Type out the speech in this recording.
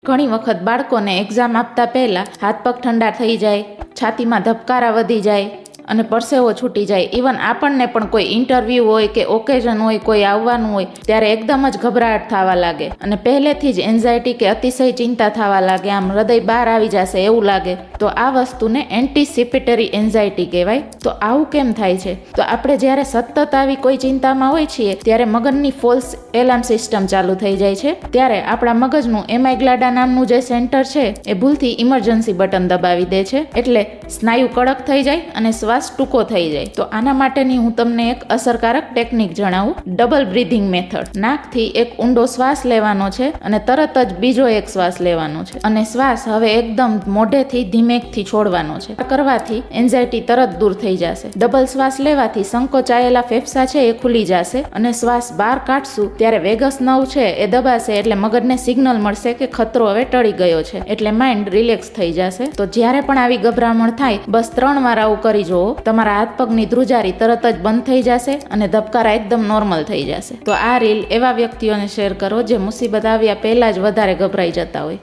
ઘણી વખત બાળકોને એક્ઝામ આપતા પહેલાં હાથ પગ ઠંડા થઈ જાય, છાતીમાં ધબકારા વધી જાય અને પરસેવો છૂટી જાય. ઇવન આપણને પણ કોઈ ઇન્ટરવ્યૂ હોય કે ઓકેઝન હોય, કોઈ આવવાનું હોય ત્યારે એકદમ જ ગભરાટ થવા લાગે અને પહેલેથી જ એન્ઝાયટી કે અતિશય ચિંતા થવા લાગે, આમ હૃદય બહાર આવી જશે એવું લાગે. તો આ વસ્તુને એન્ટિસિપેટરી એન્ઝાયટી કહેવાય. તો આવું કેમ થાય છે? તો આપણે જ્યારે સતત આવી કોઈ ચિંતામાં હોય છીએ ત્યારે મગજની ફોલ્સ એલાર્મ સિસ્ટમ ચાલુ થઈ જાય છે. ત્યારે આપણા મગજનું એમાઇગ્લાડા નામનું જે સેન્ટર છે એ ભૂલથી ઇમરજન્સી બટન દબાવી દે છે, એટલે સ્નાયુ કડક થઈ જાય અને શ્વાસ ટૂંકો થઈ જાય. તો આના માટેની હું તમને એક અસરકારક ટેકનિક જણાવું, ડબલ બ્રીધિંગ મેથડ. નાકથી એક ઊંડો શ્વાસ લેવાનો છે અને તરત જ બીજો એક શ્વાસ લેવાનો છે અને શ્વાસ હવે એકદમ મોઢેથી ધીમેકથી છોડવાનો છે. આ કરવાથી એન્ઝાયટી તરત દૂર થઈ જશે. ડબલ શ્વાસ લેવાથી સંકોચાયેલા ફેફસા છે એ ખુલી જશે અને શ્વાસ બહાર કાઢશું ત્યારે વેગસ નર્વ છે એ દબાશે, એટલે મગજને સિગ્નલ મળશે કે ખતરો હવે ટળી ગયો છે, એટલે માઇન્ડ રિલેક્સ થઈ જશે. તો જ્યારે પણ આવી ગભરામણ થાય બસ 3 વાર આવું કરી જુઓ, તમારા હાથ પગની ધ્રુજારી તરત જ બંધ થઈ જશે અને ધબકારા એકદમ નોર્મલ થઈ જશે. તો આ રીલ એવા વ્યક્તિઓને શેર કરો જે મુસીબત આવ્યા પહેલા જ વધારે ગભરાઈ જતા હોય.